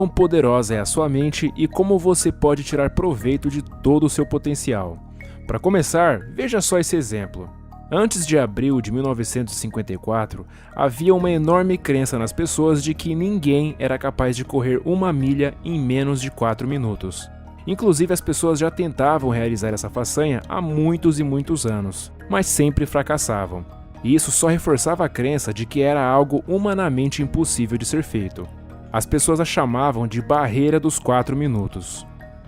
quão poderosa é a sua mente e como você pode tirar proveito de todo o seu potencial. Para começar, veja só esse exemplo. Antes de abril de 1954, havia uma enorme crença nas pessoas de que ninguém era capaz de correr 1 milha em menos de 4 minutos. Inclusive, as pessoas já tentavam realizar essa façanha há muitos e muitos anos, mas sempre fracassavam. E isso só reforçava a crença de que era algo humanamente impossível de ser feito. As pessoas a chamavam de barreira dos 4 minutos.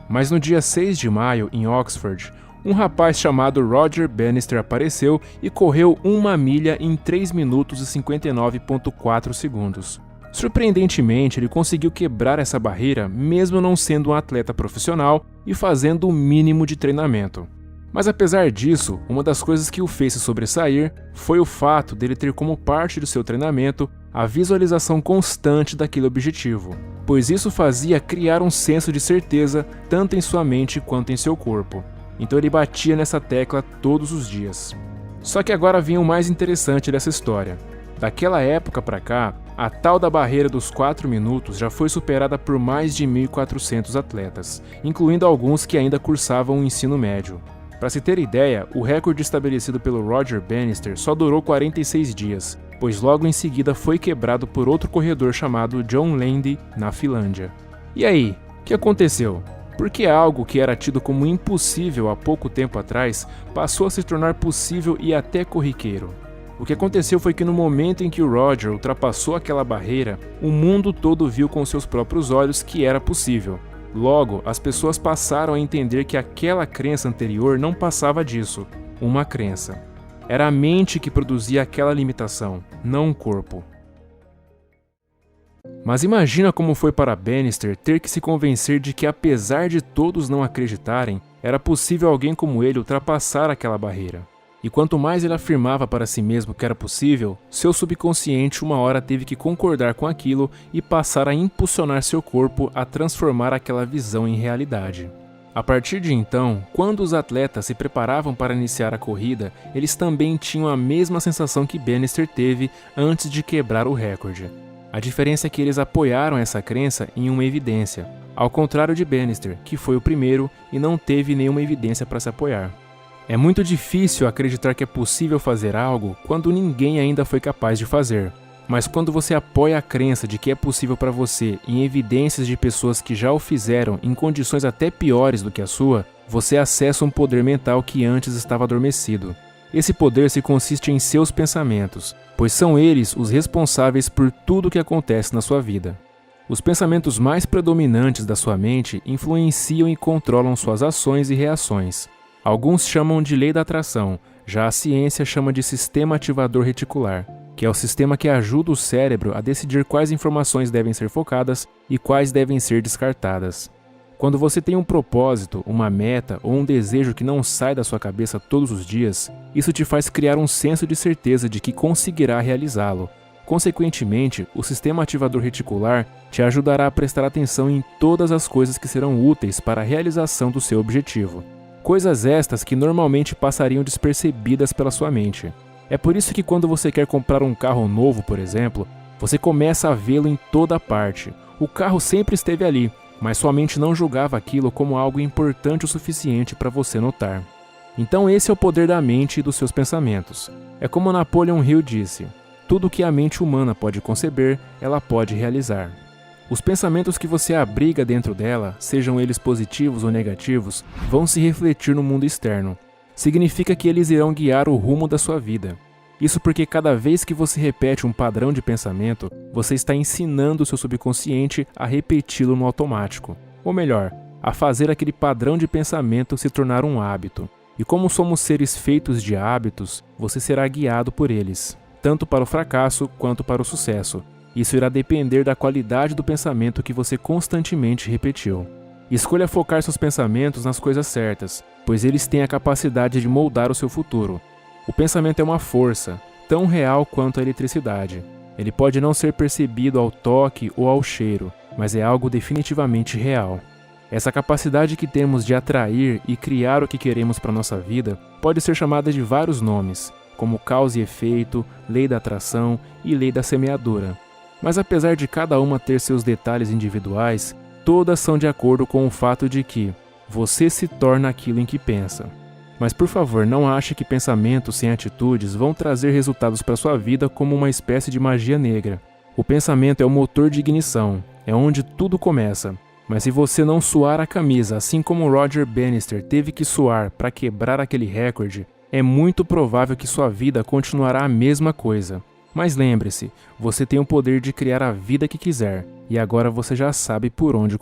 Mas no dia 6 de maio, em Oxford, um rapaz chamado Roger Bannister apareceu e correu 1 milha em 3 minutos e 59,4 segundos. Surpreendentemente, ele conseguiu quebrar essa barreira mesmo não sendo um atleta profissional e fazendo o mínimo de treinamento. Mas apesar disso, uma das coisas que o fez se sobressair foi o fato dele ter como parte do seu treinamento a visualização constante daquele objetivo, pois isso fazia criar um senso de certeza tanto em sua mente quanto em seu corpo. Então ele batia nessa tecla todos os dias. Só que agora vinha o mais interessante dessa história. Daquela época para cá, a tal da barreira dos 4 minutos já foi superada por mais de 1.400 atletas, incluindo alguns que ainda cursavam o ensino médio. Para se ter ideia, o recorde estabelecido pelo Roger Bannister só durou 46 dias, pois logo em seguida foi quebrado por outro corredor chamado John Landy, na Finlândia. E aí, o que aconteceu? Por que algo que era tido como impossível há pouco tempo atrás passou a se tornar possível e até corriqueiro? O que aconteceu foi que no momento em que o Roger ultrapassou aquela barreira, o mundo todo viu com seus próprios olhos que era possível. Logo, as pessoas passaram a entender que aquela crença anterior não passava disso, uma crença. Era a mente que produzia aquela limitação, não o corpo. Mas imagina como foi para Bannister ter que se convencer de que, apesar de todos não acreditarem, era possível alguém como ele ultrapassar aquela barreira. E quanto mais ele afirmava para si mesmo que era possível, seu subconsciente uma hora teve que concordar com aquilo e passar a impulsionar seu corpo a transformar aquela visão em realidade. A partir de então, quando os atletas se preparavam para iniciar a corrida, eles também tinham a mesma sensação que Bannister teve antes de quebrar o recorde. A diferença é que eles apoiaram essa crença em uma evidência, ao contrário de Bannister, que foi o primeiro e não teve nenhuma evidência para se apoiar. É muito difícil acreditar que é possível fazer algo quando ninguém ainda foi capaz de fazer. Mas quando você apoia a crença de que é possível para você em evidências de pessoas que já o fizeram em condições até piores do que a sua, você acessa um poder mental que antes estava adormecido. Esse poder se consiste em seus pensamentos, pois são eles os responsáveis por tudo o que acontece na sua vida. Os pensamentos mais predominantes da sua mente influenciam e controlam suas ações e reações. Alguns chamam de lei da atração, já a ciência chama de sistema ativador reticular, que é o sistema que ajuda o cérebro a decidir quais informações devem ser focadas e quais devem ser descartadas. Quando você tem um propósito, uma meta ou um desejo que não sai da sua cabeça todos os dias, isso te faz criar um senso de certeza de que conseguirá realizá-lo. Consequentemente, o sistema ativador reticular te ajudará a prestar atenção em todas as coisas que serão úteis para a realização do seu objetivo. Coisas estas que normalmente passariam despercebidas pela sua mente. É por isso que quando você quer comprar um carro novo, por exemplo, você começa a vê-lo em toda parte. O carro sempre esteve ali, mas sua mente não julgava aquilo como algo importante o suficiente para você notar. Então esse é o poder da mente e dos seus pensamentos. É como Napoleon Hill disse: tudo que a mente humana pode conceber, ela pode realizar. Os pensamentos que você abriga dentro dela, sejam eles positivos ou negativos, vão se refletir no mundo externo. Significa que eles irão guiar o rumo da sua vida. Isso porque cada vez que você repete um padrão de pensamento, você está ensinando o seu subconsciente a repeti-lo no automático. Ou melhor, a fazer aquele padrão de pensamento se tornar um hábito. E como somos seres feitos de hábitos, você será guiado por eles, tanto para o fracasso quanto para o sucesso. Isso irá depender da qualidade do pensamento que você constantemente repetiu. Escolha focar seus pensamentos nas coisas certas, pois eles têm a capacidade de moldar o seu futuro. O pensamento é uma força, tão real quanto a eletricidade. Ele pode não ser percebido ao toque ou ao cheiro, mas é algo definitivamente real. Essa capacidade que temos de atrair e criar o que queremos para nossa vida pode ser chamada de vários nomes, como causa e efeito, lei da atração e lei da semeadura. Mas apesar de cada uma ter seus detalhes individuais, todas são de acordo com o fato de que você se torna aquilo em que pensa. Mas por favor, não ache que pensamentos sem atitudes vão trazer resultados para sua vida como uma espécie de magia negra. O pensamento é o motor de ignição, é onde tudo começa. Mas se você não suar a camisa, assim como Roger Bannister teve que suar para quebrar aquele recorde, é muito provável que sua vida continuará a mesma coisa. Mas lembre-se, você tem o poder de criar a vida que quiser, e agora você já sabe por onde começar.